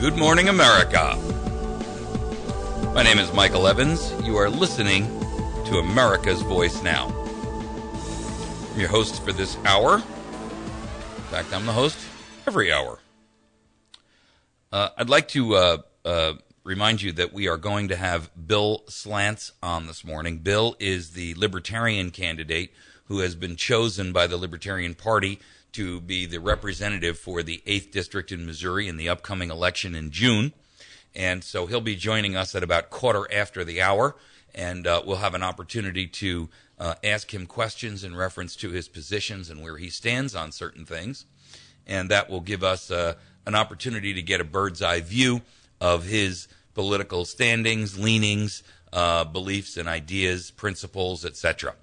Good morning, America. My name is Michael Evans. You are listening to America's Voice Now. I'm your host for this hour. In fact, I'm the host every hour. I'd like to remind you that we are going to have Bill Slantz on this morning. Bill is the Libertarian candidate who has been chosen by the Libertarian Party to be the representative for the 8th District in Missouri in the upcoming election in June. And so he'll be joining us at about quarter after the hour, and we'll have an opportunity to ask him questions in reference to his positions and where he stands on certain things. And that will give us an opportunity to get a bird's eye view of his political standings, leanings, beliefs and ideas, principles, etc.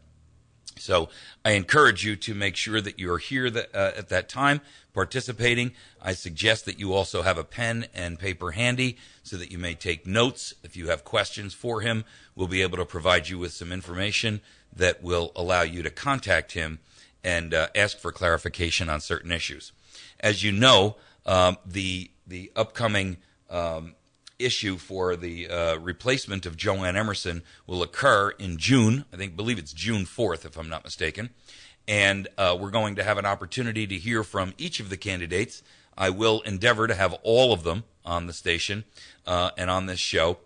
So I encourage you to make sure that you're here at that time participating. I suggest that you also have a pen and paper handy so that you may take notes. If you have questions for him, we'll be able to provide you with some information that will allow you to contact him and ask for clarification on certain issues. As you know, the upcoming issue for the replacement of Joanne Emerson will occur in June. Believe it's June 4th, if I'm not mistaken. And we're going to have an opportunity to hear from each of the candidates. I will endeavor to have all of them on the station and on this show.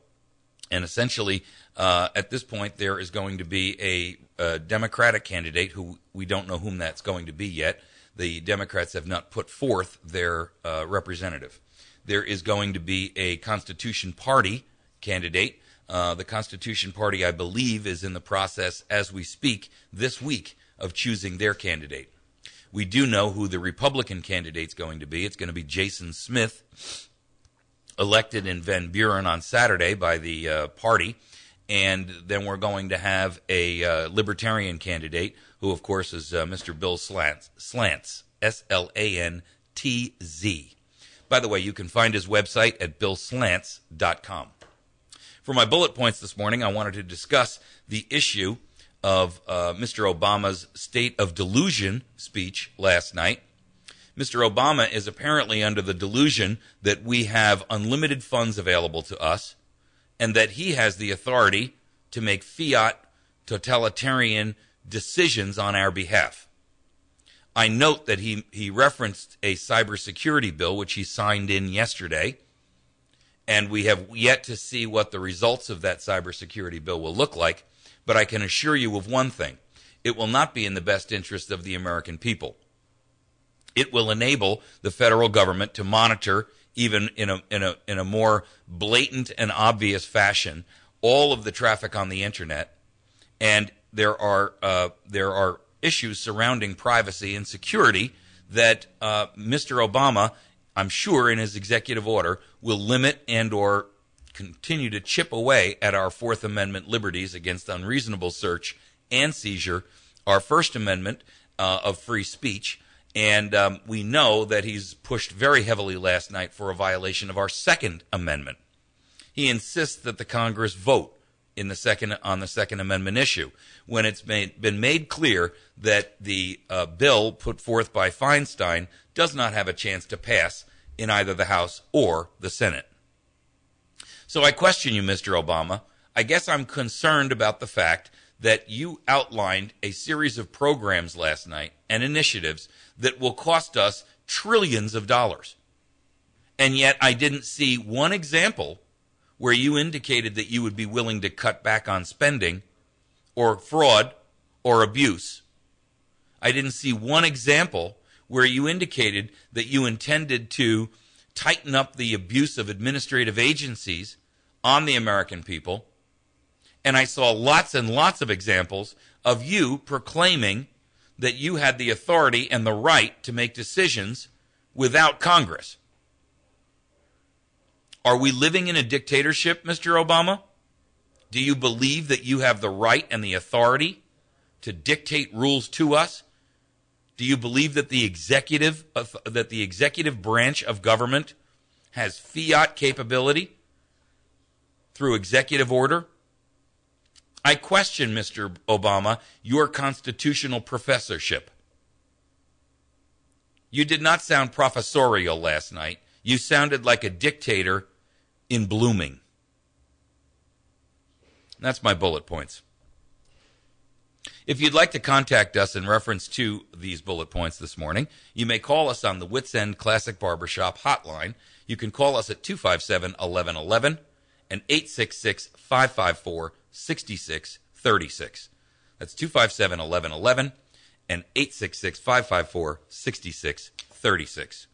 And essentially, at this point, there is going to be a Democratic candidate who we don't know whom that's going to be yet. The Democrats have not put forth their representative. There is going to be a Constitution Party candidate. The Constitution Party, I believe, is in the process, as we speak, this week, of choosing their candidate. We do know who the Republican candidate's going to be. It's going to be Jason Smith, elected in Van Buren on Saturday by the party. And then we're going to have a Libertarian candidate, who, of course, is Mr. Bill Slantz, S-L-A-N-T-Z. By the way, you can find his website at billslantz.com. For my bullet points this morning, I wanted to discuss the issue of Mr. Obama's State of Delusion speech last night. Mr. Obama is apparently under the delusion that we have unlimited funds available to us and that he has the authority to make fiat totalitarian decisions on our behalf. I note that he referenced a cybersecurity bill, which he signed in yesterday, and we have yet to see what the results of that cybersecurity bill will look like, but I can assure you of one thing. It will not be in the best interest of the American people. It will enable the federal government to monitor, even in a more blatant and obvious fashion, all of the traffic on the internet, and there are issues surrounding privacy and security that Mr. Obama, I'm sure in his executive order, will limit and or continue to chip away at our Fourth Amendment liberties against unreasonable search and seizure, our First Amendment of free speech, and we know that he's pushed very heavily last night for a violation of our Second Amendment. He insists that the Congress vote on the Second Amendment issue, when it's been made clear that the bill put forth by Feinstein does not have a chance to pass in either the House or the Senate. So I question you, Mr. Obama. I guess I'm concerned about the fact that you outlined a series of programs last night and initiatives that will cost us trillions of dollars. And yet I didn't see one example where you indicated that you would be willing to cut back on spending or fraud or abuse. I didn't see one example where you indicated that you intended to tighten up the abuse of administrative agencies on the American people. And I saw lots and lots of examples of you proclaiming that you had the authority and the right to make decisions without Congress. Are we living in a dictatorship, Mr. Obama? Do you believe that you have the right and the authority to dictate rules to us? Do you believe that the executive branch of government has fiat capability through executive order? I question, Mr. Obama, your constitutional professorship. You did not sound professorial last night. You sounded like a dictator in blooming. That's my bullet points. If you'd like to contact us in reference to these bullet points this morning, you may call us on the Wits End Classic Barbershop hotline. You can call us at 257-1111 and 866-554-6636. That's 257-1111 and 866-554-6636.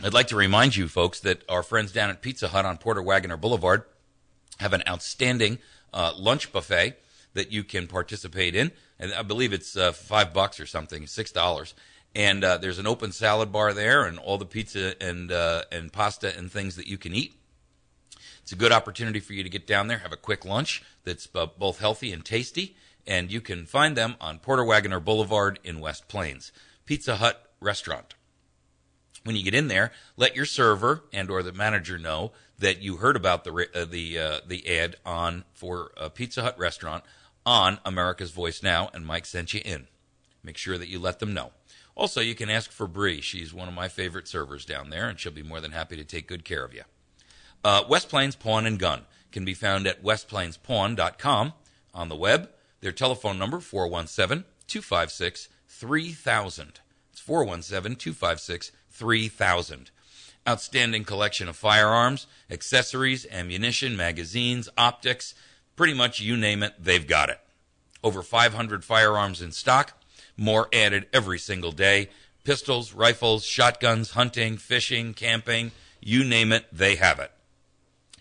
I'd like to remind you folks that our friends down at Pizza Hut on Porter Wagoner Boulevard have an outstanding lunch buffet that you can participate in. And I believe it's $5 or something, $6. And there's an open salad bar there and all the pizza and pasta and things that you can eat. It's a good opportunity for you to get down there, have a quick lunch that's both healthy and tasty. And you can find them on Porter Wagoner Boulevard in West Plains. Pizza Hut Restaurant. When you get in there, let your server and or the manager know that you heard about the ad for Pizza Hut Restaurant on America's Voice Now, and Mike sent you in. Make sure that you let them know. Also, you can ask for Bree. She's one of my favorite servers down there, and she'll be more than happy to take good care of you. West Plains Pawn and Gun can be found at westplainspawn.com on the web. Their telephone number, 417-256-3000. It's 417-256-3000. Outstanding collection of firearms, accessories, ammunition, magazines, optics, pretty much you name it, they've got it. Over 500 firearms in stock, more added every single day. Pistols, rifles, shotguns, hunting, fishing, camping, you name it, they have it.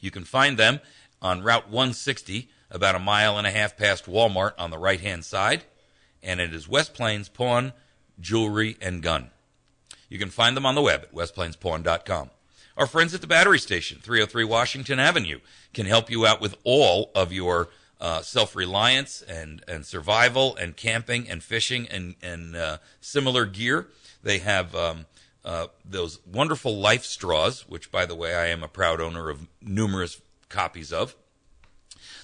You can find them on Route 160, about a mile and a half past Walmart on the right-hand side, and it is West Plains Pawn, Jewelry, and Gun. You can find them on the web at westplainspawn.com. Our friends at the Battery Station, 303 Washington Avenue, can help you out with all of your self-reliance and survival and camping and fishing and similar gear. They have those wonderful Life straws, which, by the way, I am a proud owner of numerous copies of.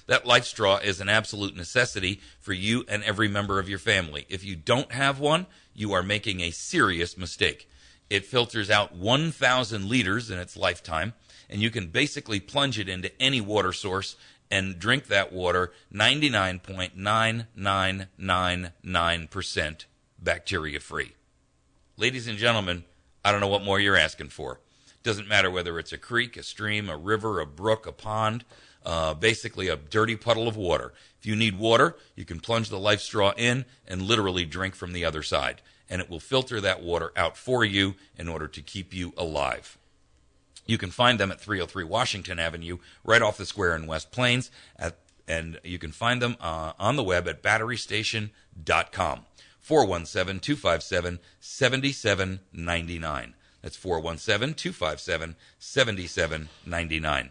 That Life straw is an absolute necessity for you and every member of your family. If you don't have one, you are making a serious mistake. It filters out 1,000 liters in its lifetime, and you can basically plunge it into any water source and drink that water 99.9999% bacteria-free. Ladies and gentlemen, I don't know what more you're asking for. Doesn't matter whether it's a creek, a stream, a river, a brook, a pond, basically a dirty puddle of water. If you need water, you can plunge the Life straw in and literally drink from the other side. And it will filter that water out for you in order to keep you alive. You can find them at 303 Washington Avenue, right off the square in West Plains, and you can find them on the web at batterystation.com. 417-257-7799. That's 417-257-7799.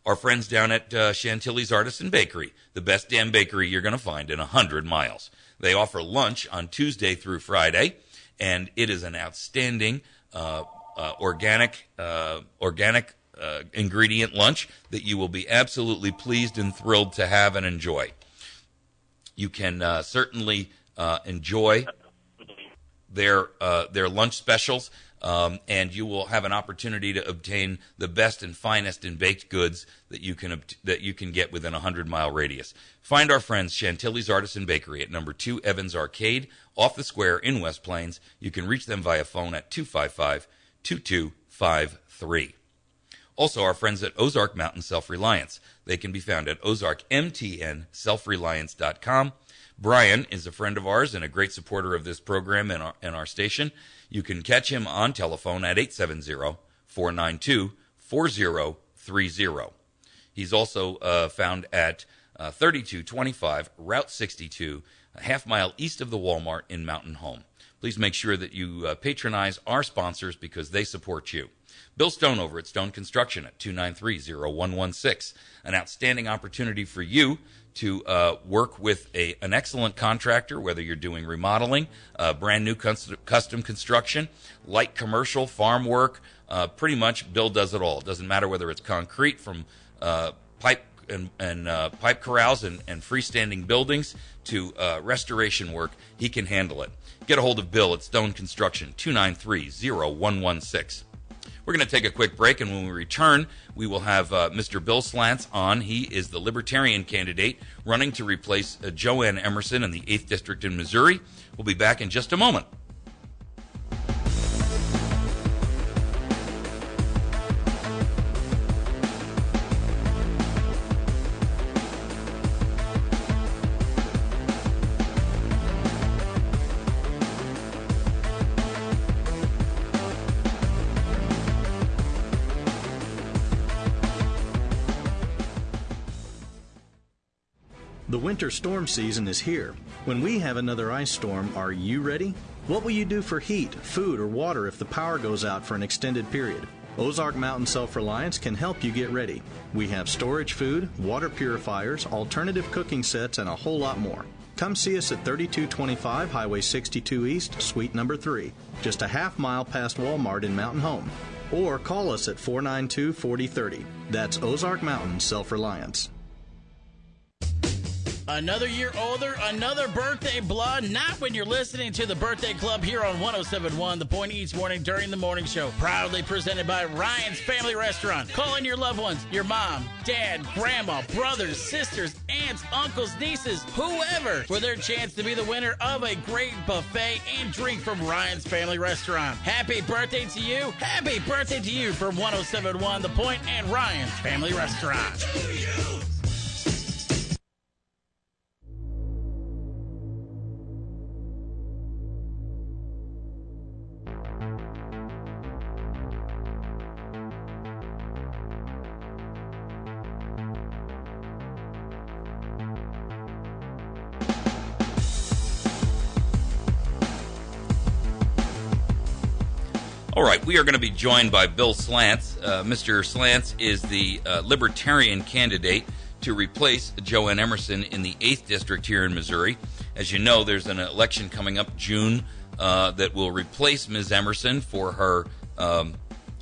Our friends down at Chantilly's Artisan Bakery, the best damn bakery you're going to find in 100 miles. They offer lunch on Tuesday through Friday, and it is an outstanding organic ingredient lunch that you will be absolutely pleased and thrilled to have and enjoy. You can certainly enjoy their lunch specials, and you will have an opportunity to obtain the best and finest in baked goods that you can get within a 100-mile radius. Find our friends Chantilly's Artisan Bakery at number 2 Evans Arcade, off the square in West Plains. You can reach them via phone at 255-2253. Also, our friends at Ozark Mountain Self-Reliance. They can be found at ozarkmtnselfreliance.com. Brian is a friend of ours and a great supporter of this program and our station. You can catch him on telephone at 870-492-4030. He's also found at 3225 Route 62, a half mile east of the Walmart in Mountain Home. Please make sure that you patronize our sponsors because they support you. Bill Stone over at Stone Construction at 293-0116. An outstanding opportunity for you to work with an excellent contractor, whether you're doing remodeling, brand new custom construction, light commercial, farm work. Pretty much Bill does it all. It doesn't matter whether it's concrete from pipe and pipe corrals and freestanding buildings to restoration work, he can handle it. Get a hold of Bill at Stone Construction, 293-0116. We're going to take a quick break, and when we return, we will have Mr. Bill Slantz on. He is the Libertarian candidate running to replace Joanne Emerson in the 8th District in Missouri. We'll be back in just a moment. The winter storm season is here. When we have another ice storm, are you ready? What will you do for heat, food, or water if the power goes out for an extended period? Ozark Mountain Self-Reliance can help you get ready. We have storage food, water purifiers, alternative cooking sets, and a whole lot more. Come see us at 3225 Highway 62 East, Suite number 3, just a half mile past Walmart in Mountain Home. Or call us at 492-4030. That's Ozark Mountain Self-Reliance. Another year older, another birthday blood. Not when you're listening to the Birthday Club here on 107.1 The Point each morning during the morning show. Proudly presented by Ryan's Family Restaurant. Call in your loved ones, your mom, dad, grandma, brothers, sisters, aunts, uncles, nieces, whoever, for their chance to be the winner of a great buffet and drink from Ryan's Family Restaurant. Happy birthday to you. Happy birthday to you from 107.1 The Point and Ryan's Family Restaurant. All right, we are going to be joined by Bill Slantz. Mr. Slantz is the Libertarian candidate to replace Joanne Emerson in the 8th District here in Missouri. As you know, there's an election coming up June that will replace Ms. Emerson for her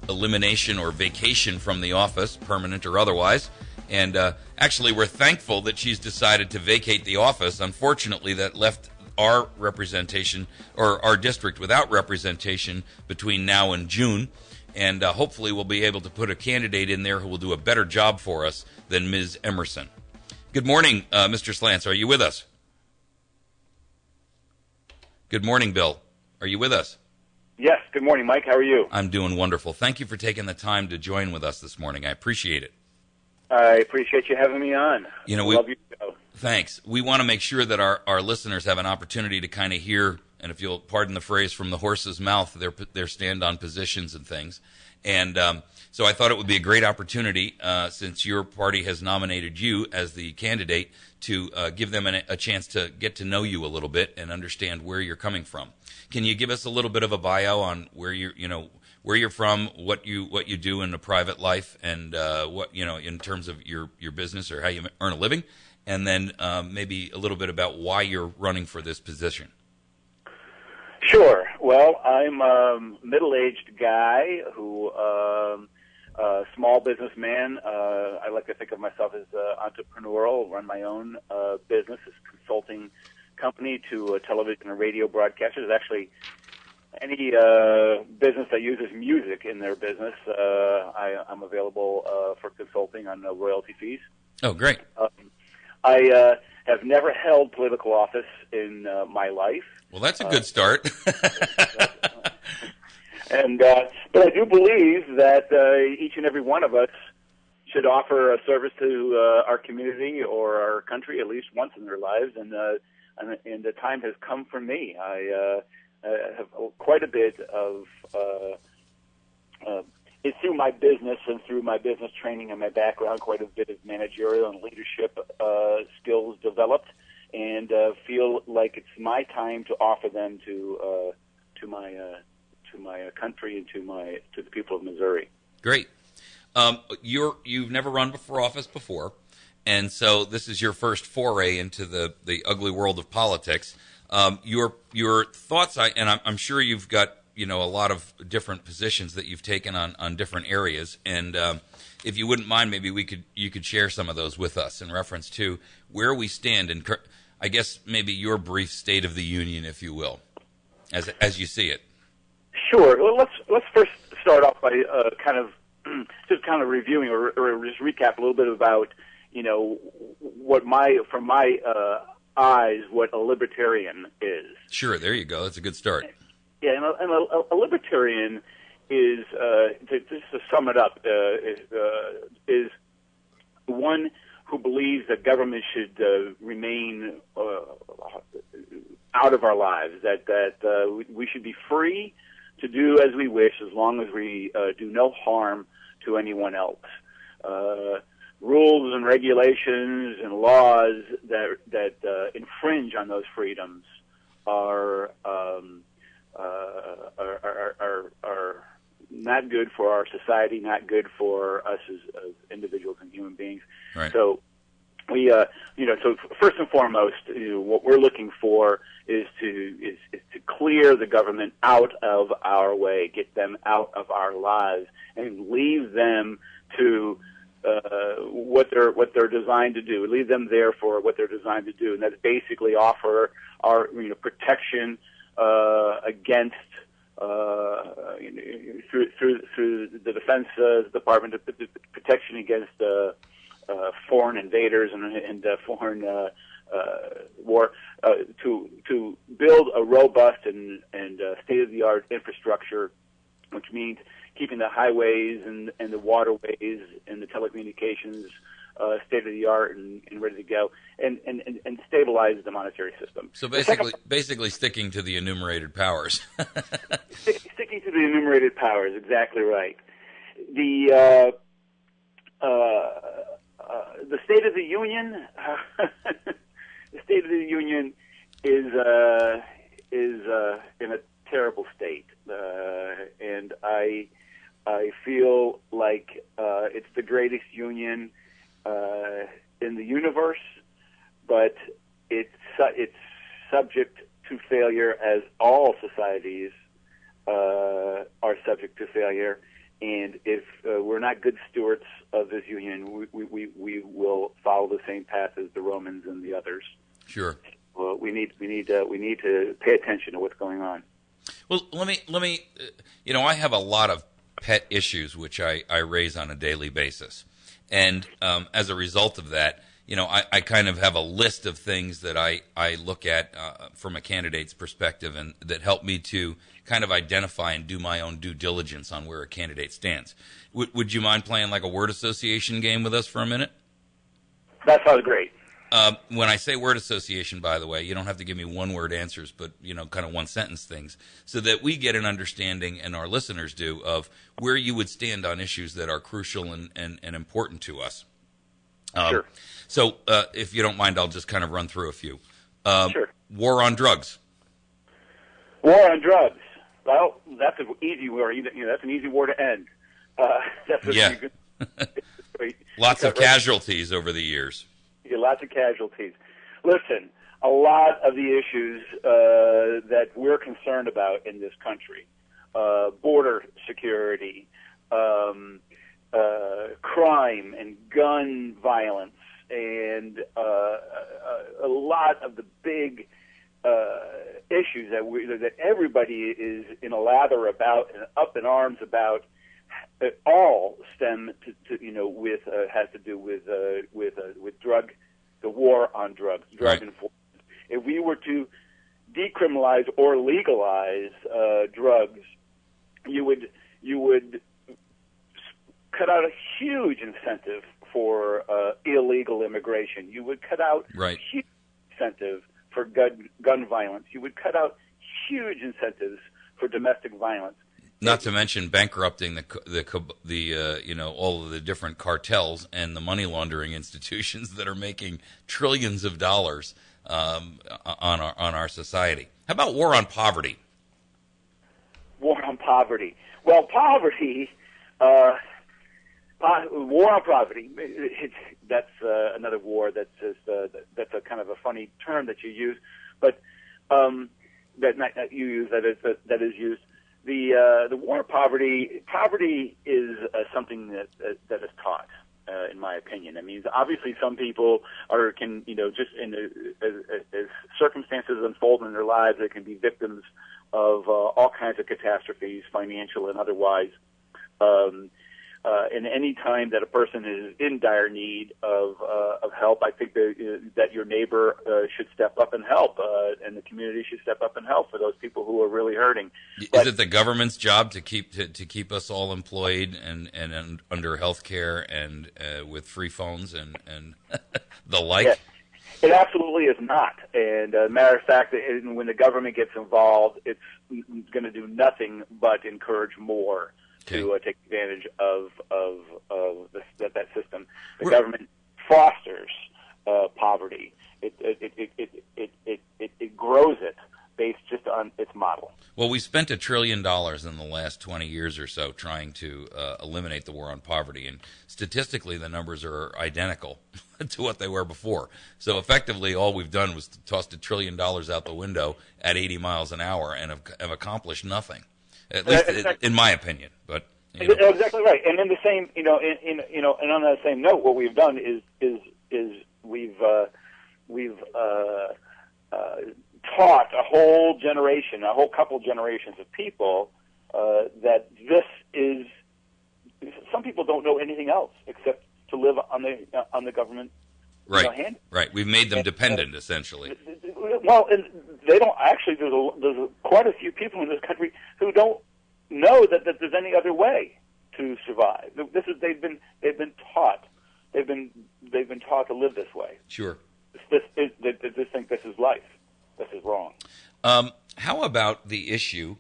elimination or vacation from the office, permanent or otherwise. And actually, we're thankful that she's decided to vacate the office. Unfortunately, that left our representation or our district without representation between now and June, and hopefully we'll be able to put a candidate in there who will do a better job for us than Ms. Emerson. Good morning, Mr. Slantz. Are you with us? Good morning, Bill. Are you with us? Yes. Good morning, Mike. How are you? I'm doing wonderful. Thank you for taking the time to join with us this morning. I appreciate it. I appreciate you having me on. You know, love your show. Thanks. We want to make sure that our listeners have an opportunity to kind of hear, and if you'll pardon the phrase, from the horse's mouth, their stand-on positions and things. And so I thought it would be a great opportunity, since your party has nominated you as the candidate, to give them a chance to get to know you a little bit and understand where you're coming from. Can you give us a little bit of a bio on where where you're from, what you do in a private life, and what in terms of your business or how you earn a living? And then maybe a little bit about why you're running for this position. Sure. Well, I'm a middle-aged guy who, small businessman. I like to think of myself as entrepreneurial, run my own business, as a consulting company to television and radio broadcasters. Actually, any business that uses music in their business, I'm available for consulting on royalty fees. Oh, great. I have never held political office in my life. Well, that's a good start. But I do believe that each and every one of us should offer a service to our community or our country at least once in their lives, and the time has come for me. I have quite a bit of it's through my business and through my business training and my background, quite a bit of managerial and leadership skills developed, and feel like it's my time to offer them to my country and to the people of Missouri. Great. You've never run for office before, and so this is your first foray into the ugly world of politics. Your thoughts, and I'm sure you've got a lot of different positions that you've taken on different areas, and if you wouldn't mind, maybe you could share some of those with us in reference to where we stand, and I guess maybe your brief state of the union, if you will, as you see it. Sure. Well, let's first start off by just kind of reviewing or just recap a little bit about what from my eyes what a libertarian is. Sure. There you go. That's a good start. Yeah, and a libertarian is just to sum it up is one who believes that government should remain out of our lives, that we should be free to do as we wish as long as we do no harm to anyone else. Rules and regulations and laws that infringe on those freedoms are not good for our society, not good for us as individuals and human beings. Right. So we, so first and foremost, what we're looking for is to clear the government out of our way, get them out of our lives, and leave them to what they're designed to do. Leave them there for what they're designed to do, and that's basically offer our protection against through the Defense Department, protection against foreign invaders and foreign war, to build a robust and state-of-the-art infrastructure, which means keeping the highways and the waterways and the telecommunications state-of-the-art and ready to go, and stabilize the monetary system. So basically sticking to the enumerated powers. Sticking to the enumerated powers, exactly right. The State of the Union, the State of the Union is in a terrible state, and I feel like it's the greatest union in the universe, but it's subject to failure, as all societies are subject to failure. And if we're not good stewards of this union, we will follow the same path as the Romans and the others. Sure. Well, we need to pay attention to what's going on. Well, let me. I have a lot of pet issues which I raise on a daily basis, and as a result of that, I kind of have a list of things that I look at from a candidate's perspective, and that help me to kind of identify and do my own due diligence on where a candidate stands. Would you mind playing like a word association game with us for a minute? That sounds great. When I say word association, by the way, you don't have to give me one-word answers, but, kind of one-sentence things, so that we get an understanding, and our listeners do, of where you would stand on issues that are crucial and important to us. Sure. So if you don't mind, I'll just kind of run through a few. Sure. War on drugs. War on drugs. Well, that's an easy war. That's an easy war to end. Lots of casualties over the years. Lots of casualties. Listen, a lot of the issues that we're concerned about in this country, border security, crime and gun violence, and a lot of the big issues that everybody is in a lather about and up in arms about, all stem with has to do with the war on drugs, drug enforcement. If we were to decriminalize or legalize drugs, you would cut out a huge incentive for illegal immigration. You would cut out huge incentive for gun violence. You would cut out huge incentives for domestic violence. Not to mention bankrupting the all of the different cartels and the money laundering institutions that are making trillions of dollars on our society. How about war on poverty? War on poverty. Well, poverty. War on poverty. That's another war. That's a kind of a funny term that you use, but that you use that is used. the war on poverty is something that is taught, in my opinion. I mean, obviously, some people can just as circumstances unfold in their lives, they can be victims of all kinds of catastrophes, financial and otherwise. And any time that a person is in dire need of help, I think that your neighbor should step up and help, and the community should step up and help for those people who are really hurting. Is it the government's job to keep us all employed and under health care and with free phones and the like? Yeah. It absolutely is not. And matter of fact, when the government gets involved, it's going to do nothing but encourage more to take advantage of that system. The government fosters poverty. It grows it based just on its model. Well, we spent $1 trillion in the last 20 years or so trying to eliminate the war on poverty, and statistically the numbers are identical to what they were before. So effectively all we've done was tossed $1 trillion out the window at 80 miles an hour and have accomplished nothing, at least in my opinion. But exactly right. And in the same, and on that same note, what we've done is we've taught a whole generation, a whole couple generations of people that this is. Some people don't know anything else except to live on the government. Right. Right. We've made them dependent, essentially. Well, and they don't actually. There's quite a few people in this country who don't know that there's any other way to survive. They've been taught. They've been taught to live this way. Sure. They think this is life. This is wrong. How about the issue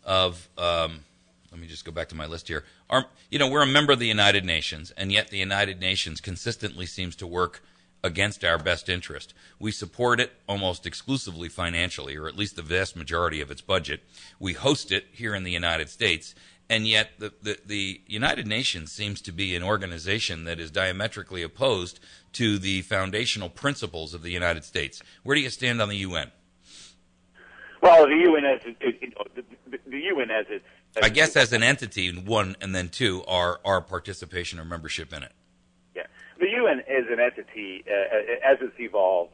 of? Let me just go back to my list here. We're a member of the United Nations, and yet the United Nations consistently seems to work against our best interest. We support it almost exclusively financially, or at least the vast majority of its budget. We host it here in the United States, and yet the United Nations seems to be an organization that is diametrically opposed to the foundational principles of the United States. Where do you stand on the UN? Well, the UN as its I guess as an entity, one, and then two, our participation or membership in it. Yeah, the UN as an entity, as it's evolved,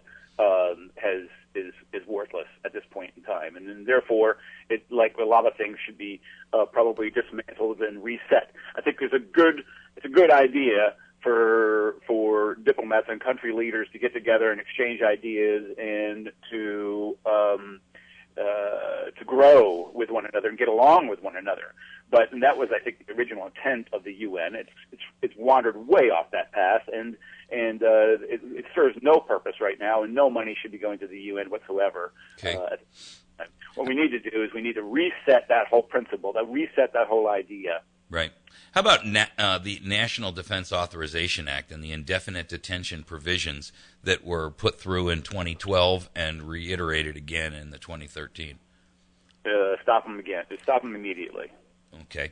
is worthless at this point in time, and then therefore, it, like a lot of things, should be probably dismantled and reset. I think it's a good idea for diplomats and country leaders to get together and exchange ideas and to grow with one another and get along with one another. But that was, I think, the original intent of the UN. It's wandered way off that path, and it serves no purpose right now, and no money should be going to the UN whatsoever. Okay. What we need to do is we need to reset that whole principle, reset that whole idea. Right. How about the National Defense Authorization Act and the indefinite detention provisions that were put through in 2012 and reiterated again in the 2013? Stop them again. Stop them immediately. Okay.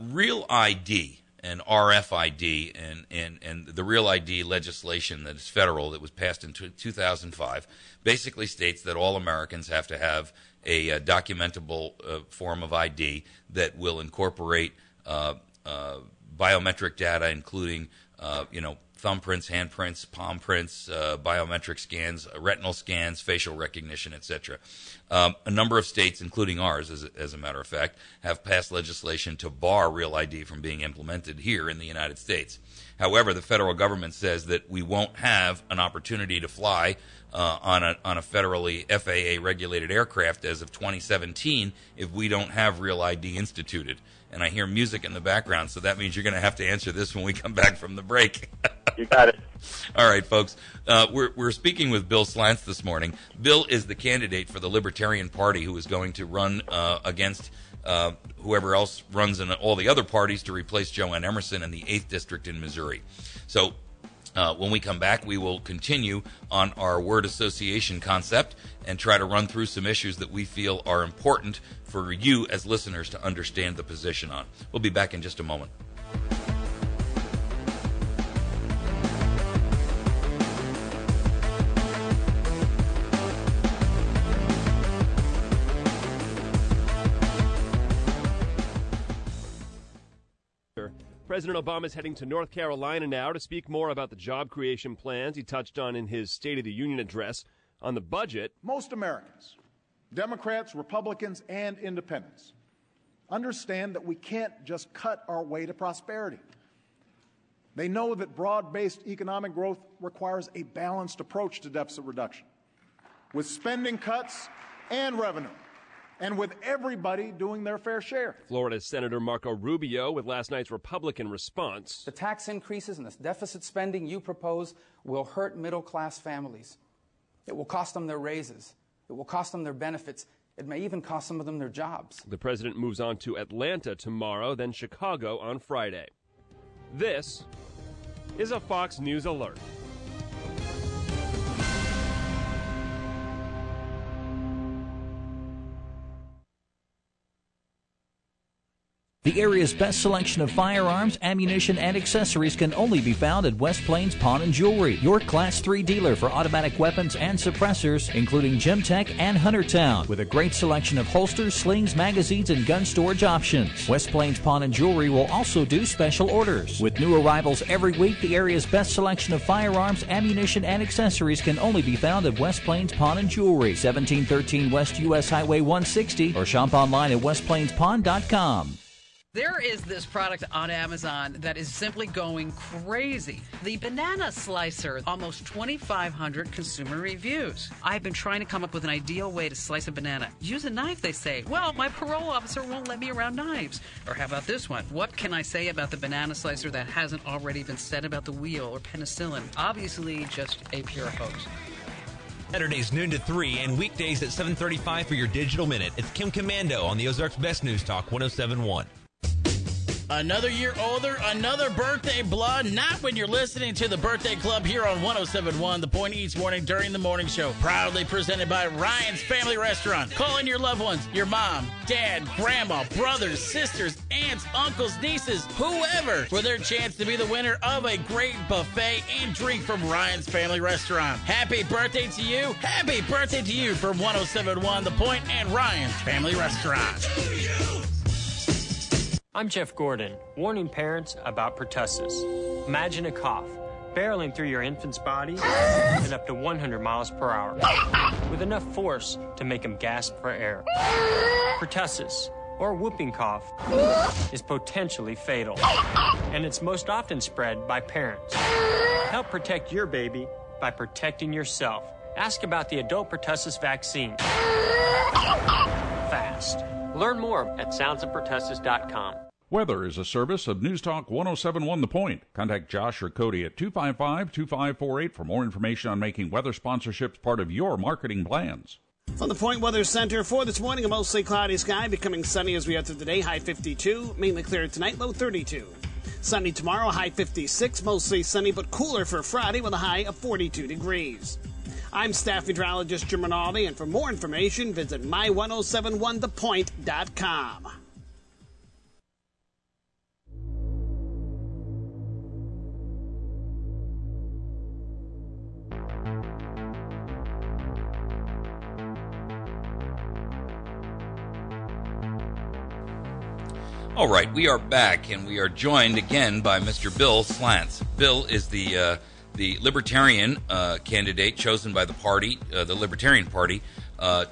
Real ID and RFID and the Real ID legislation that is federal that was passed in 2005 basically states that all Americans have to have a documentable form of ID that will incorporate biometric data, including thumbprints, handprints, palm prints, biometric scans, retinal scans, facial recognition, etc. A number of states, including ours, as a matter of fact, have passed legislation to bar Real ID from being implemented here in the United States. However, the federal government says that we won't have an opportunity to fly on a federally FAA-regulated aircraft as of 2017 if we don't have Real ID instituted. And I hear music in the background, so that means you're going to have to answer this when we come back from the break. You got it. All right, folks. We're speaking with Bill Slantz this morning. Bill is the candidate for the Libertarian Party who is going to run against whoever else runs in all the other parties to replace Joanne Emerson in the 8th District in Missouri. So when we come back, we will continue on our word association concept and try to run through some issues that we feel are important for you as listeners to understand the position on. We'll be back in just a moment. President Obama is heading to North Carolina now to speak more about the job creation plans he touched on in his State of the Union address. On the budget, most Americans, Democrats, Republicans, and independents, understand that we can't just cut our way to prosperity. They know that broad-based economic growth requires a balanced approach to deficit reduction, with spending cuts and revenue, and with everybody doing their fair share. Florida Senator Marco Rubio with last night's Republican response. The tax increases and the deficit spending you propose will hurt middle-class families. It will cost them their raises. It will cost them their benefits. It may even cost some of them their jobs. The president moves on to Atlanta tomorrow, then Chicago on Friday. This is a Fox News Alert. The area's best selection of firearms, ammunition, and accessories can only be found at West Plains Pawn and Jewelry, your Class 3 dealer for automatic weapons and suppressors, including Gemtech and Huntertown, with a great selection of holsters, slings, magazines, and gun storage options. West Plains Pawn and Jewelry will also do special orders. With new arrivals every week, the area's best selection of firearms, ammunition, and accessories can only be found at West Plains Pawn and Jewelry, 1713 West U.S. Highway 160, or shop online at westplainspawn.com. There is this product on Amazon that is simply going crazy. The banana slicer, almost 2,500 consumer reviews. I've been trying to come up with an ideal way to slice a banana. Use a knife, they say. Well, my parole officer won't let me around knives. Or how about this one? What can I say about the banana slicer that hasn't already been said about the wheel or penicillin? Obviously, just a pure hoax. Saturdays noon to 3 and weekdays at 7:35 for your Digital Minute. It's Kim Commando on the Ozarks Best News Talk 107.1. Another year older, another birthday blood. Not when you're listening to the Birthday Club here on 107.1 The Point each morning during the morning show. Proudly presented by Ryan's Family Restaurant. Call in your loved ones, your mom, dad, grandma, brothers, sisters, aunts, uncles, nieces, whoever, for their chance to be the winner of a great buffet and drink from Ryan's Family Restaurant. Happy birthday to you. Happy birthday to you from 107.1 The Point and Ryan's Family Restaurant. I'm Jeff Gordon, warning parents about pertussis. Imagine a cough barreling through your infant's body at up to 100 miles per hour, with enough force to make him gasp for air. Pertussis, or whooping cough, is potentially fatal, and it's most often spread by parents. Help protect your baby by protecting yourself. Ask about the adult pertussis vaccine. Fast. Learn more at soundsofpertussis.com. Weather is a service of News Talk 107.1 The Point. Contact Josh or Cody at 255-2548 for more information on making weather sponsorships part of your marketing plans. From the Point Weather Center for this morning, a mostly cloudy sky, becoming sunny as we enter the day, high 52, mainly clear tonight, low 32. Sunny tomorrow, high 56, mostly sunny but cooler for Friday with a high of 42 degrees. I'm staff meteorologist Jim Rinaldi, and for more information, visit my1071thepoint.com. All right, we are back, and we are joined again by Mr. Bill Slantz. Bill is the Libertarian candidate chosen by the party, the Libertarian Party,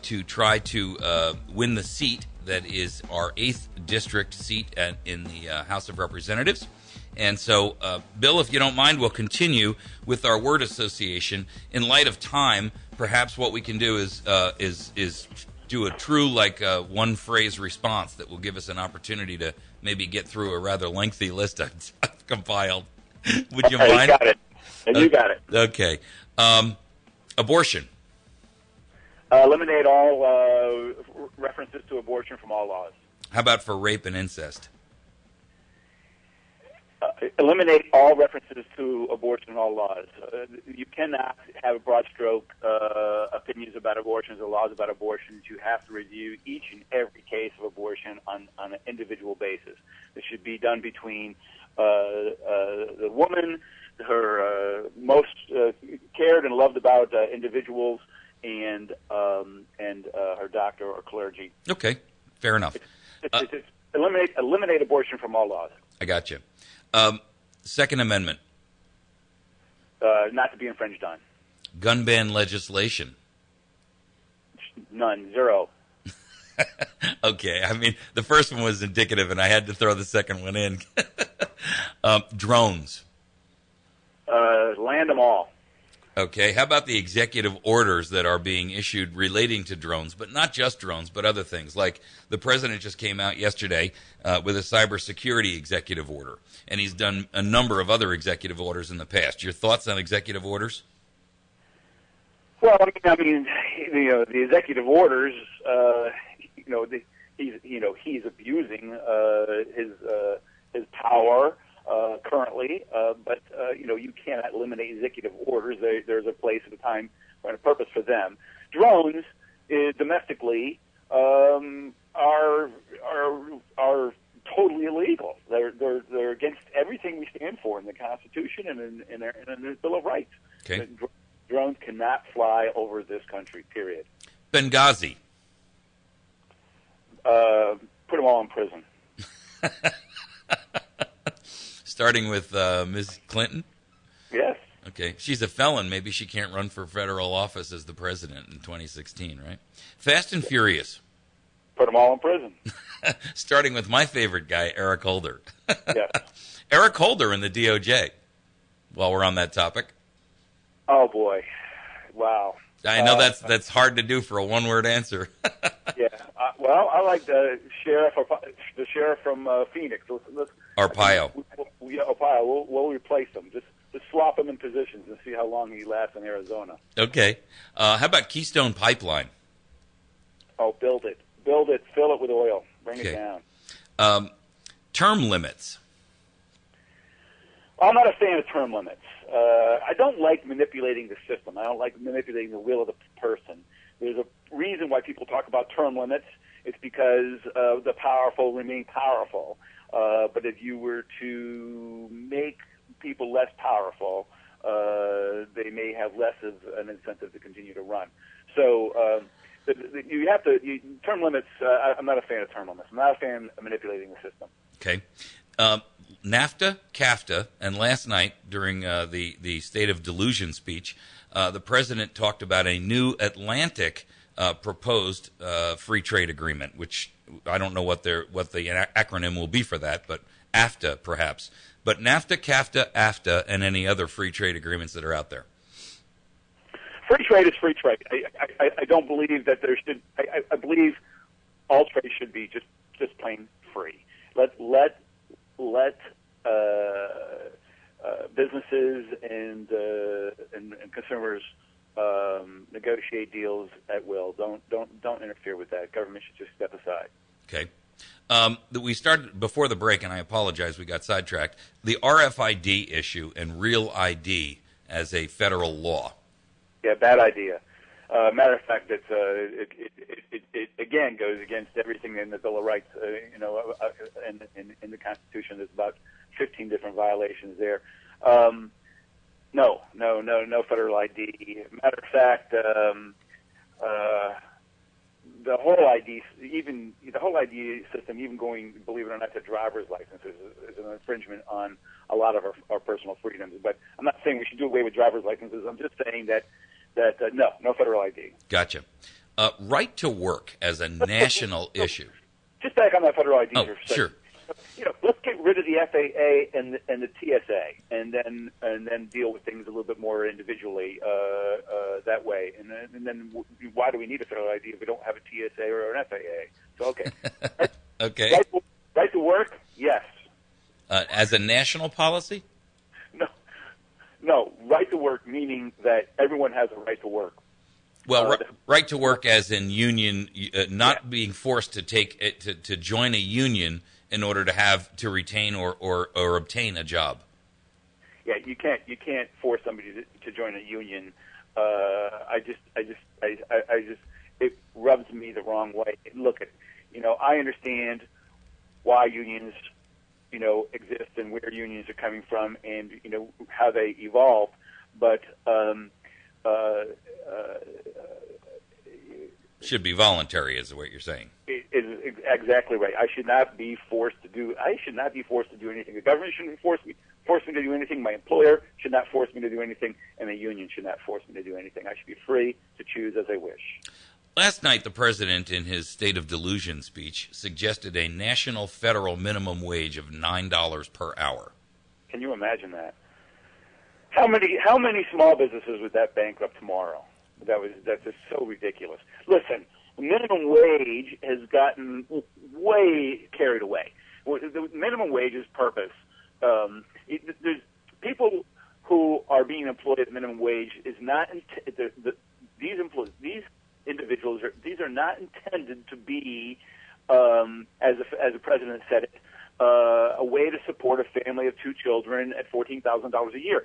to try to win the seat that is our 8th district seat in the House of Representatives. And so, Bill, if you don't mind, we'll continue with our word association. In light of time, perhaps what we can do is do a true, one-phrase response that will give us an opportunity to maybe get through a rather lengthy list I've compiled. Would you mind? You got it. You got it. Okay. Abortion. Eliminate all references to abortion from all laws. How about for rape and incest? Eliminate all references to abortion in all laws. You cannot have broad stroke opinions about abortions or laws about abortions. You have to review each and every case of abortion on an individual basis. This should be done between the woman, her most cared and loved about individuals, and her doctor or clergy. Okay, fair enough. Eliminate abortion from all laws. I got you. Second Amendment. Not to be infringed on. Gun ban legislation. None. Zero. Okay, I mean, the first one was indicative, and I had to throw the second one in. Drones. Land them all. Okay, how about the executive orders that are being issued relating to drones, but not just drones, but other things? Like the president just came out yesterday with a cybersecurity executive order, and he's done a number of other executive orders in the past. Your thoughts on executive orders? Well, I mean, the executive orders. He's abusing his power currently, but you cannot eliminate executive orders. There's a place and a time and a purpose for them. Drones domestically are totally illegal. They're against everything we stand for in the Constitution and in the Bill of Rights. Okay. Drones cannot fly over this country. Period. Benghazi. Put them all in prison. Starting with Ms. Clinton? Yes. Okay. She's a felon. Maybe she can't run for federal office as the president in 2016, right? Fast and Furious. Put them all in prison. Starting with my favorite guy, Eric Holder. Yes. Eric Holder in the DOJ, while we're on that topic. Oh, boy. Wow. I know that's hard to do for a one-word answer. Yeah. Well, I like the sheriff from Phoenix. Arpaio. Arpaio. We'll replace him. Just swap him in positions and see how long he lasts in Arizona. Okay. How about Keystone Pipeline? Oh, build it. Fill it with oil. Bring it down. Term limits. I'm not a fan of term limits. I don't like manipulating the system. I don't like manipulating the will of the person. There's a reason why people talk about term limits. It's because the powerful remain powerful. But if you were to make people less powerful, they may have less of an incentive to continue to run. So you have to term limits. I'm not a fan of term limits. I'm not a fan of manipulating the system. Okay. NAFTA, CAFTA, and last night during the State of Delusion speech, the president talked about a new Atlantic proposed free trade agreement, which I don't know what the acronym will be for that, but AFTA perhaps. But NAFTA, CAFTA, AFTA, and any other free trade agreements that are out there. Free trade is free trade. I don't believe that there should. I believe all trade should be just plain free. Let businesses and consumers negotiate deals at will. Don't interfere with that. Government should just step aside. Okay. We started before the break, and I apologize, we got sidetracked. The RFID issue and Real ID as a federal law. Yeah, bad idea. Matter of fact, it again goes against everything in the Bill of Rights. In the Constitution, there's about 15 different violations there. No federal ID. Matter of fact, the whole ID system, even going, believe it or not, to driver's licenses, is an infringement on a lot of our personal freedoms. But I'm not saying we should do away with driver's licenses. I'm just saying that no federal ID. Gotcha. Right to work as a national issue. Just back on that federal ID. Oh, sure. Let's get rid of the FAA and the TSA, and then deal with things a little bit more individually that way. And then why do we need a federal ID if we don't have a TSA or an FAA? So okay. Okay. Right to work, yes. As a national policy? No, right to work meaning that everyone has a right to work. Well, right to work as in union, not being forced to to join a union in order to retain or obtain a job. Yeah, you can't force somebody to join a union. It rubs me the wrong way. Look I understand why unions exist and where unions are coming from and how they evolve, but Should be voluntary, is what you're saying. It is exactly right. I should not be forced to do anything. The government shouldn't force me to do anything. My employer should not force me to do anything, and the union should not force me to do anything. I should be free to choose as I wish. Last night, the president, in his State of Delusion speech, suggested a national federal minimum wage of $9 per hour. Can you imagine that? How many small businesses would that bankrupt tomorrow? That's just so ridiculous. Listen, minimum wage has gotten way carried away. The minimum wage's purpose, there's people who are being employed at minimum wage is not these individuals are not intended to be, as the president said it, a way to support a family of 2 children at $14,000 a year.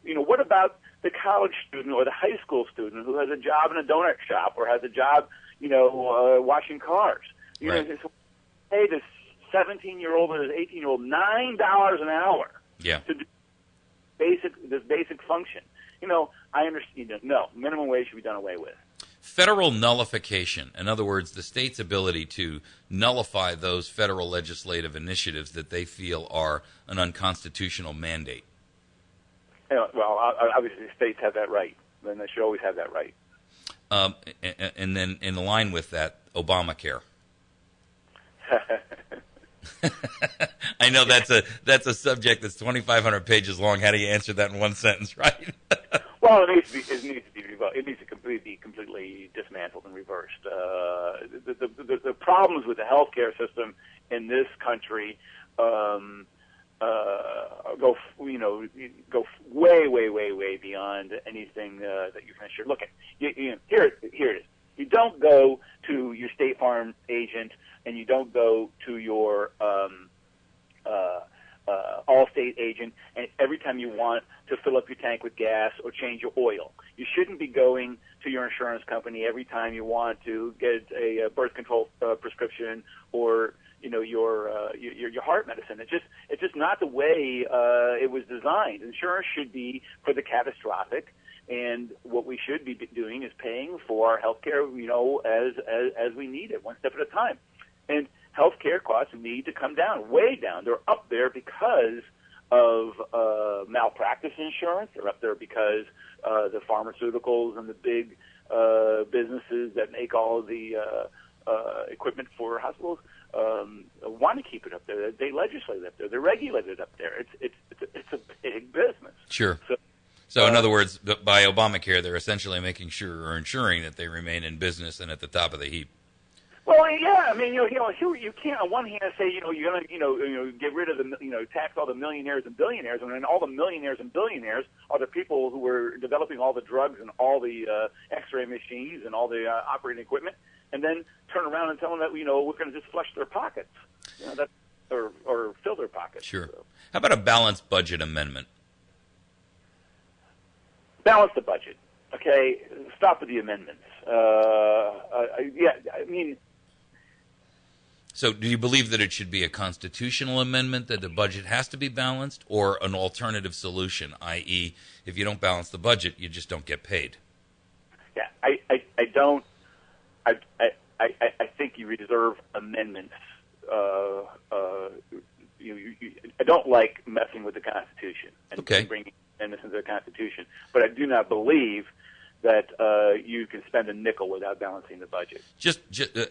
What about the college student or the high school student who has a job in a donut shop or has a job, washing cars? Right. Pay this 17-year-old and this 18-year-old $9 an hour to do this basic function. I understand. No, minimum wage should be done away with. Federal nullification, in other words, the state's ability to nullify those federal legislative initiatives that they feel are an unconstitutional mandate. Well, obviously, states have that right, and they should always have that right. And then, in line with that, Obamacare. I know that's a subject that's 2,500 pages long. How do you answer that in one sentence, right? Well, it needs to be completely dismantled and reversed. The problems with the healthcare system in this country go way beyond anything that you can assure. Look, here it is. You don't go to your State Farm agent, and you don't go to your Allstate agent, and every time you want to fill up your tank with gas or change your oil. You shouldn't be going to your insurance company every time you want to get a birth control prescription or your heart medicine. It's just not the way it was designed. Insurance should be for the catastrophic, and what we should be doing is paying for our health care, as we need it, one step at a time. And health care costs need to come down, way down. They're up there because of malpractice insurance. They're up there because the pharmaceuticals and the big businesses that make all of the equipment for hospitals want to keep it up there. They legislate it up there. They regulate it up there. It's a big business. Sure. So in other words, by Obamacare, they're essentially making sure or ensuring that they remain in business and at the top of the heap. Well, yeah, I mean, you can't on one hand say, you're going to, get rid of tax all the millionaires and billionaires, and then all the millionaires and billionaires are the people who were developing all the drugs and all the X-ray machines and all the operating equipment, and then turn around and tell them that, we're going to just flush their pockets, or fill their pockets. Sure. So. How about a balanced budget amendment? Balance the budget. Okay, stop with the amendments. So do you believe that it should be a constitutional amendment, that the budget has to be balanced, or an alternative solution, i.e., if you don't balance the budget, you just don't get paid? Yeah, I don't. I think you reserve amendments. I don't like messing with the Constitution and bringing amendments into the Constitution, but I do not believe that you can spend a nickel without balancing the budget. Just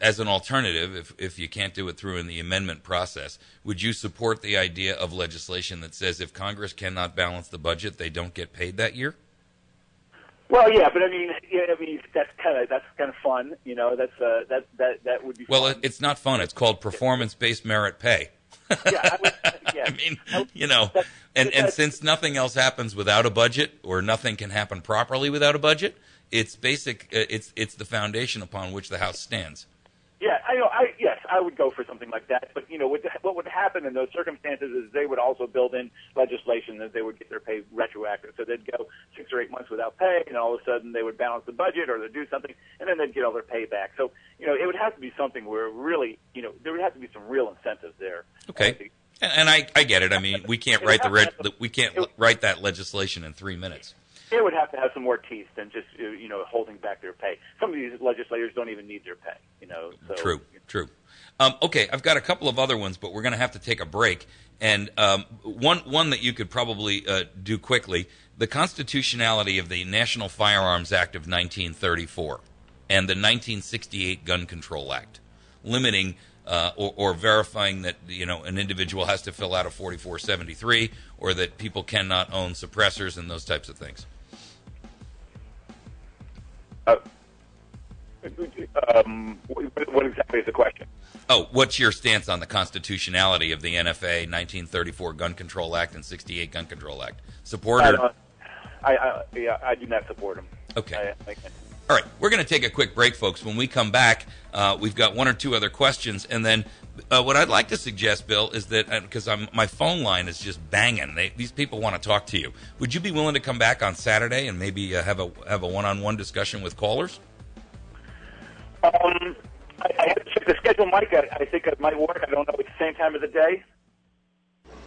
as an alternative, if you can't do it through in the amendment process, would you support the idea of legislation that says if Congress cannot balance the budget, they don't get paid that year? Well, yeah, but I mean, that's kind of fun. That would be. Well, fun. It's not fun. It's called performance-based merit pay. Yeah, I mean, and since nothing else happens without a budget, or nothing can happen properly without a budget, it's basic. It's the foundation upon which the House stands. Yeah, yes, I would go for something like that. But what would happen in those circumstances is they would also build in legislation that they would get their pay retroactive. So they'd go 6 or 8 months without pay, and all of a sudden they would balance the budget or they'd do something, and then they'd get all their pay back. So it would have to be something where really, there would have to be some real incentives there. Okay, and I get it. I mean, we can't write write that legislation in 3 minutes. They would have to have some more teeth than just holding back their pay. Some of these legislators don't even need their pay. So, True. Okay, I've got a couple of other ones, but we're going to have to take a break. And one that you could probably do quickly: the constitutionality of the National Firearms Act of 1934 and the 1968 Gun Control Act, limiting or verifying that an individual has to fill out a 4473, or that people cannot own suppressors and those types of things. What exactly is the question? Oh, what's your stance on the constitutionality of the NFA, 1934 Gun Control Act, and 68 Gun Control Act? Supporter? I do not support them. Okay. All right, we're going to take a quick break, folks. When we come back, we've got one or two other questions, and then what I'd like to suggest, Bill, is that because my phone line is just banging, these people want to talk to you. Would you be willing to come back on Saturday and maybe have a one-on-one discussion with callers? I have to check the schedule, Mike. I think it might work. I don't know. It's the same time of the day.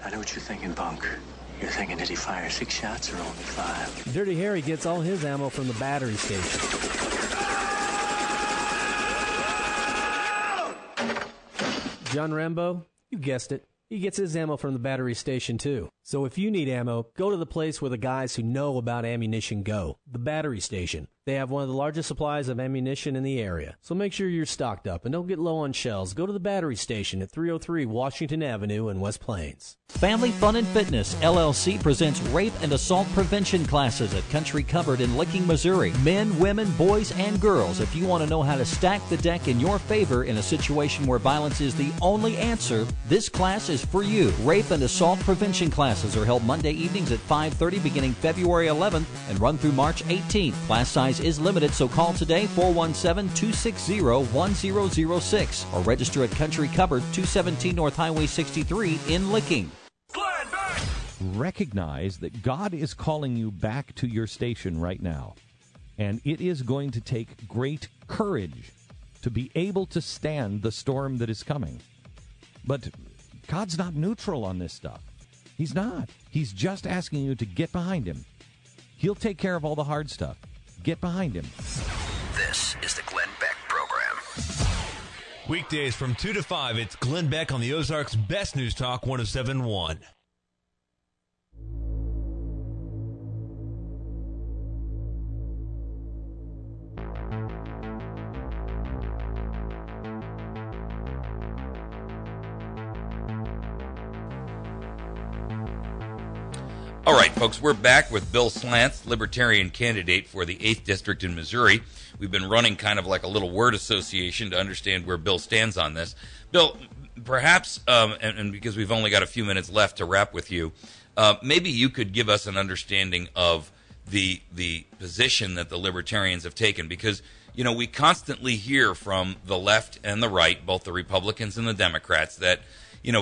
I know what you're thinking, Bunk. You're thinking, did he fire 6 shots or only 5? Dirty Harry gets all his ammo from the battery station. John Rambo, you guessed it. He gets his ammo from the battery station, too. So if you need ammo, go to the place where the guys who know about ammunition go, the battery station. They have one of the largest supplies of ammunition in the area. So make sure you're stocked up and don't get low on shells. Go to the battery station at 303 Washington Avenue in West Plains. Family Fun and Fitness, LLC presents rape and assault prevention classes at Country Cupboard in Licking, Missouri. Men, women, boys, and girls, if you want to know how to stack the deck in your favor in a situation where violence is the only answer, this class is for you. Rape and assault prevention classes are held Monday evenings at 5:30 beginning February 11th and run through March 18th. Class size is limited, so call today 417-260-1006 or register at Country Cupboard, 217 North Highway 63 in Licking. Recognize that God is calling you back to your station right now, and it is going to take great courage to be able to stand the storm that is coming. But God's not neutral on this stuff. He's not. He's just asking you to get behind him. He'll take care of all the hard stuff. Get behind him. This is the Glenn Beck Program. Weekdays from 2 to 5, it's Glenn Beck on the Ozarks' Best News Talk 107.1. All right, folks, we're back with Bill Slantz, Libertarian candidate for the 8th District in Missouri. We've been running kind of like a little word association to understand where Bill stands on this. Bill, perhaps, and because we've only got a few minutes left to wrap with you, maybe you could give us an understanding of the position that the Libertarians have taken, because, we constantly hear from the left and the right, both the Republicans and the Democrats, that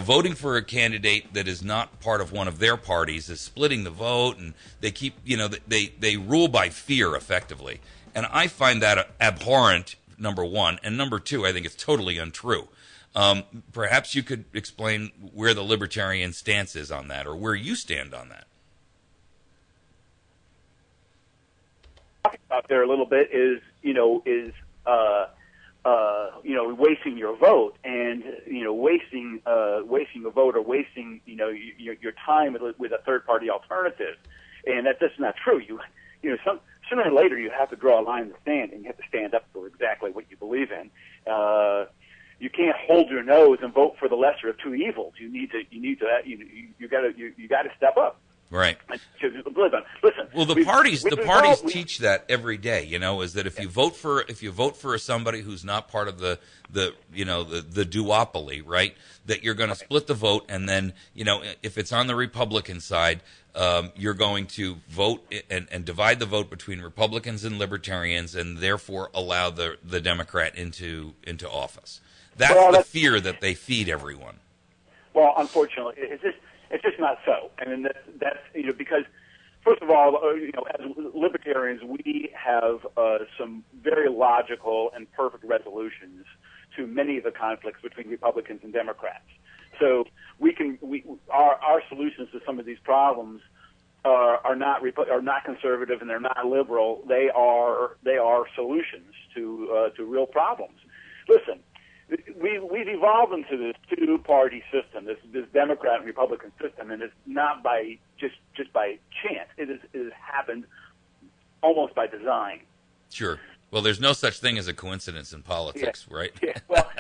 voting for a candidate that is not part of one of their parties is splitting the vote, and they keep, they rule by fear effectively. And I find that abhorrent, number one. And number two, I think it's totally untrue. Perhaps you could explain where the Libertarian stance is on that, or where you stand on that. Out there a little bit is wasting your vote, and wasting a vote, or wasting your time with a third party alternative, and that's just not true. Sooner or later you have to draw a line in the sand, and you have to stand up for exactly what you believe in. You can't hold your nose and vote for the lesser of two evils. You got to step up. Right. Listen. Well, the parties teach that every day. Is that if you vote for somebody who's not part of the duopoly, right? That you're going to split the vote, and then if it's on the Republican side, you're going to vote and divide the vote between Republicans and Libertarians, and therefore allow the Democrat into office. That's the fear that they feed everyone. Well, unfortunately, it's just not so. I mean, that's because, first of all, as libertarians, we have some very logical and perfect resolutions to many of the conflicts between Republicans and Democrats. So our solutions to some of these problems are not conservative and they're not liberal. They are solutions to real problems. Listen, we've evolved into this two-party system, this Democrat and Republican system, and it's not by just by chance. It has happened almost by design. Sure. Well, there's no such thing as a coincidence in politics, right? Yeah. Well,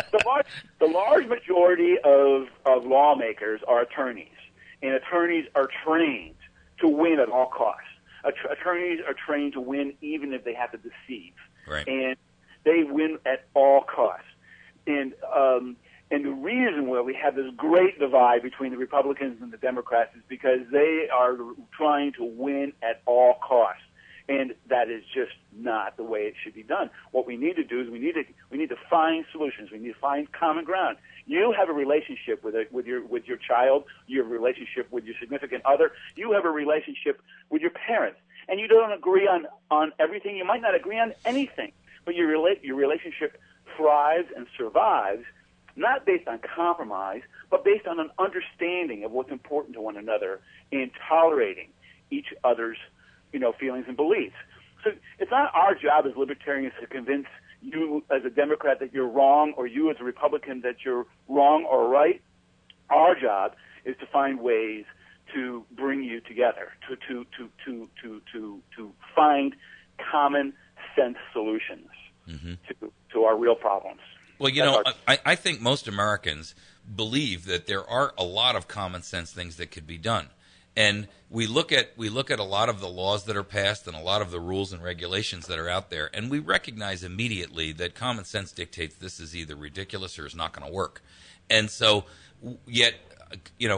the large majority of lawmakers are attorneys, and attorneys are trained to win at all costs. Attorneys are trained to win even if they have to deceive, right? And they win at all costs. And the reason why we have this great divide between the Republicans and the Democrats is because they are trying to win at all costs. And that is just not the way it should be done. What we need to do is we need to find solutions. We need to find common ground. You have a relationship with your child. You have a relationship with your significant other. You have a relationship with your parents, and you don't agree on everything. You might not agree on anything, but your relationship thrives and survives not based on compromise, but based on an understanding of what's important to one another and tolerating each other's feelings and beliefs. So it's not our job as libertarians to convince you as a Democrat that you're wrong, or you as a Republican that you're wrong or right. Our job is to find ways to bring you together, to find common sense solutions to our real problems. Well, I think most Americans believe that there are a lot of common sense things that could be done. And we look at a lot of the laws that are passed and a lot of the rules and regulations that are out there, and we recognize immediately that common sense dictates this is either ridiculous or is not going to work. And so, yet,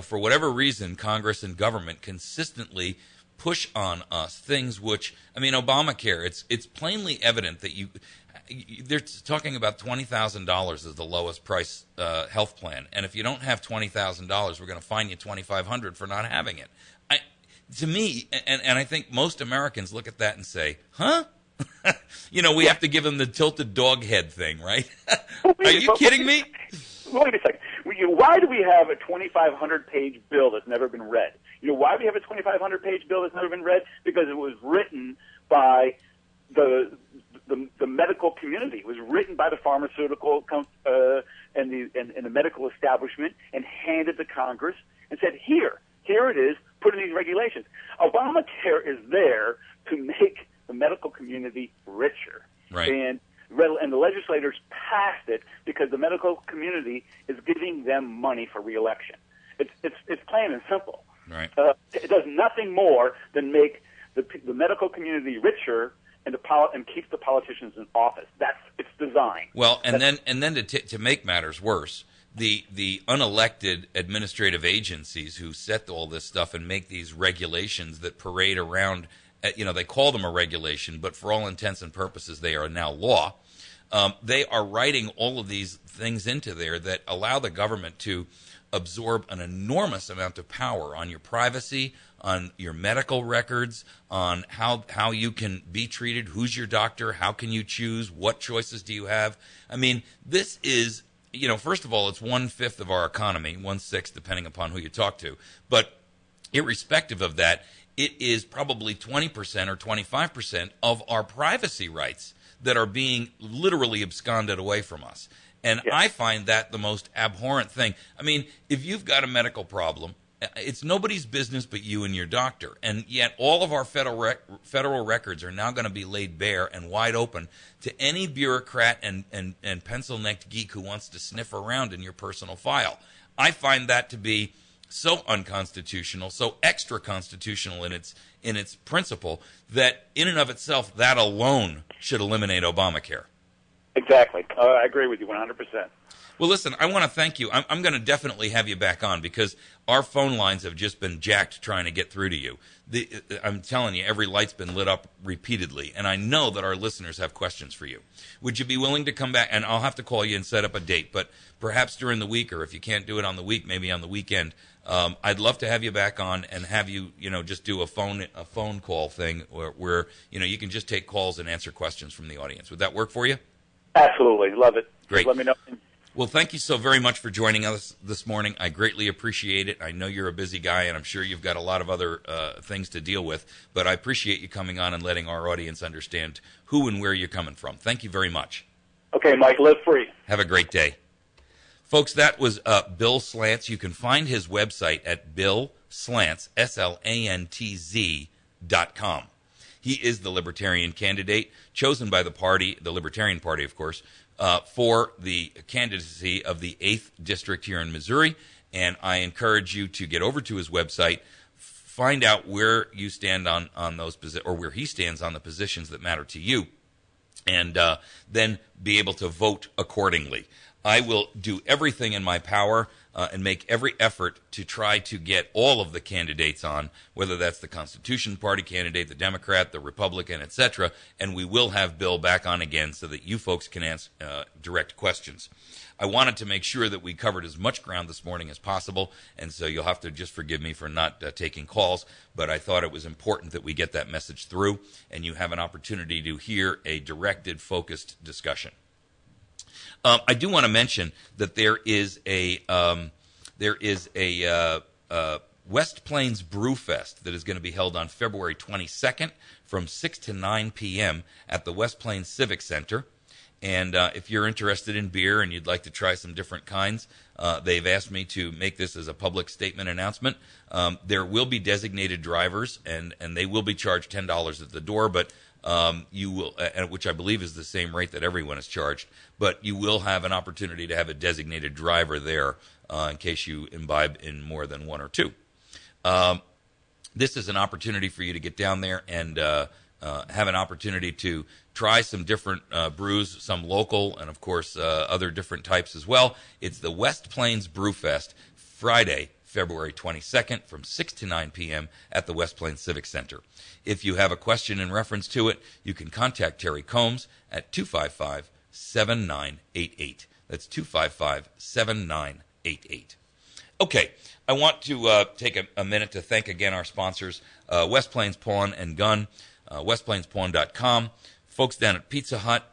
for whatever reason, Congress and government consistently push on us things which, Obamacare, it's plainly evident that they're talking about $20,000 as the lowest price health plan, and if you don't have $20,000, we're going to fine you $2,500 for not having it. To me, and I think most Americans look at that and say, "Huh?" We have to give them the tilted dog head thing, right? Are you kidding me? Wait a second. Why do we have a 2,500-page bill that's never been read? Why do we have a 2,500-page bill that's never been read? Because it was written by the medical community. It was written by the pharmaceutical and the medical establishment and handed to Congress and said, here it is, put in these regulations. Obamacare is there to make the medical community richer. Right. And the legislators passed it because the medical community is giving them money for re-election. It's plain and simple. Right. It does nothing more than make the medical community richer and keep the politicians in office. That's its design. Well, and then to make matters worse, the unelected administrative agencies who set all this stuff and make these regulations that parade around, they call them a regulation, but for all intents and purposes, they are now law. They are writing all of these things into there that allow the government to absorb an enormous amount of power on your privacy, on your medical records, on how you can be treated, who's your doctor, how can you choose, what choices do you have. This is, first of all, it's 1/5 of our economy, 1/6 depending upon who you talk to. But irrespective of that, it is probably 20% or 25% of our privacy rights that are being literally absconded away from us. And I find that the most abhorrent thing. If you've got a medical problem, it's nobody's business but you and your doctor. And yet all of our federal records are now going to be laid bare and wide open to any bureaucrat and pencil-necked geek who wants to sniff around in your personal file. I find that to be so unconstitutional, so extra-constitutional in its principle, that in and of itself, that alone should eliminate Obamacare. Exactly. I agree with you 100%. Well, listen, I want to thank you. I'm going to definitely have you back on because our phone lines have just been jacked trying to get through to you. I'm telling you, every light's been lit up repeatedly, and I know that our listeners have questions for you. Would you be willing to come back? And I'll have to call you and set up a date, but perhaps during the week, or if you can't do it on the week, maybe on the weekend. I'd love to have you back on and have you, just do a phone call thing where you can just take calls and answer questions from the audience. Would that work for you? Absolutely. Love it. Great. Let me know. Well, thank you so very much for joining us this morning. I greatly appreciate it. I know you're a busy guy, and I'm sure you've got a lot of other things to deal with, but I appreciate you coming on and letting our audience understand who and where you're coming from. Thank you very much. Okay, Mike, live free. Have a great day. Folks, that was Bill Slantz. You can find his website at Bill Slantz, SLANTZ.com. He is the Libertarian candidate chosen by the party, the Libertarian Party, of course, for the candidacy of the 8th District here in Missouri. And I encourage you to get over to his website, find out where you stand on those or where he stands on the positions that matter to you, and then be able to vote accordingly. I will do everything in my power and make every effort to try to get all of the candidates on, whether that's the Constitution Party candidate, the Democrat, the Republican, etc., and we will have Bill back on again so that you folks can answer direct questions. I wanted to make sure that we covered as much ground this morning as possible, and so you'll have to just forgive me for not taking calls, but I thought it was important that we get that message through, and you have an opportunity to hear a directed, focused discussion. I do want to mention that there is a West Plains Brew Fest that is going to be held on February 22nd from 6 to 9 p.m. at the West Plains Civic Center. And if you're interested in beer and you'd like to try some different kinds, they've asked me to make this as a public statement announcement. There will be designated drivers, and they will be charged $10 at the door, but you will, which I believe is the same rate that everyone is charged, but you will have an opportunity to have a designated driver there in case you imbibe in more than one or two. This is an opportunity for you to get down there and have an opportunity to try some different brews, some local, and of course other different types as well. It's the West Plains Brew Fest, Friday, February 22nd from 6 to 9 p.m. at the West Plains Civic Center. If you have a question in reference to it, you can contact Terry Combs at 255-7988. That's 255-7988. Okay, I want to take a minute to thank again our sponsors, West Plains Pawn and Gun, westplainspawn.com, folks down at Pizza Hut,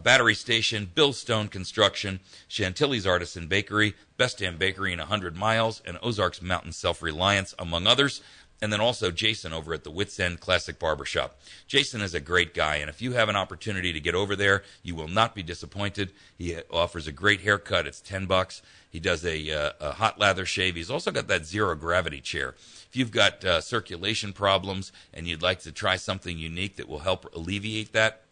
Battery Station, Bill Stone Construction, Chantilly's Artisan Bakery, Best Damn Bakery in 100 Miles, and Ozarks Mountain Self-Reliance, among others. And then also Jason over at the Wits End Classic Barbershop. Jason is a great guy, and if you have an opportunity to get over there, you will not be disappointed. He offers a great haircut. It's $10. He does a hot lather shave. He's also got that zero-gravity chair. If you've got circulation problems and you'd like to try something unique that will help alleviate that,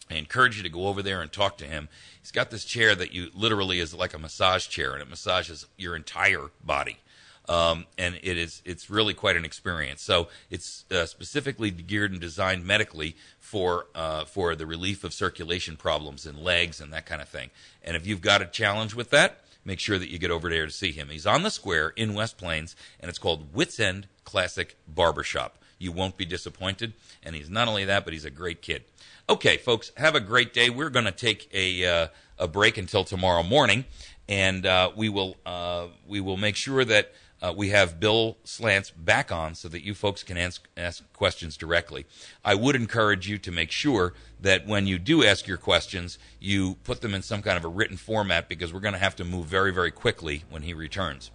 I encourage you to go over there and talk to him. He's got this chair that you literally is like a massage chair, and it massages your entire body. And it's really quite an experience. So it's specifically geared and designed medically for the relief of circulation problems in legs and that kind of thing. And if you've got a challenge with that, make sure that you get over there to see him. He's on the square in West Plains, and it's called Wits End Classic Barbershop. You won't be disappointed. And he's not only that, but he's a great kid. Okay, folks, have a great day. We're going to take a break until tomorrow morning, and we will make sure that we have Bill Slantz back on so that you folks can ask questions directly. I would encourage you to make sure that when you do ask your questions, you put them in some kind of a written format, because we're going to have to move very, very quickly when he returns.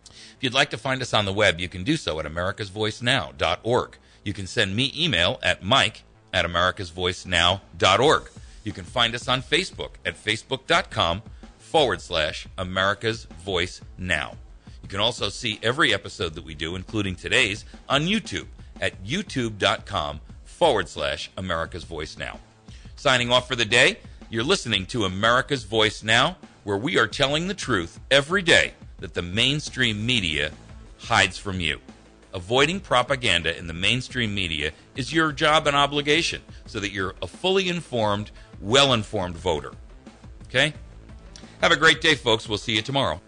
If you'd like to find us on the web, you can do so at americasvoicenow.org. You can send me email at mike@americasvoicenow.org. You can find us on Facebook at facebook.com/America's Voice Now. You can also see every episode that we do, including today's, on YouTube at youtube.com/America's Voice Now. Signing off for the day, you're listening to America's Voice Now, where we are telling the truth every day that the mainstream media hides from you. Avoiding propaganda in the mainstream media is your job and obligation, so that you're a fully informed, well-informed voter. Okay? Have a great day, folks. We'll see you tomorrow.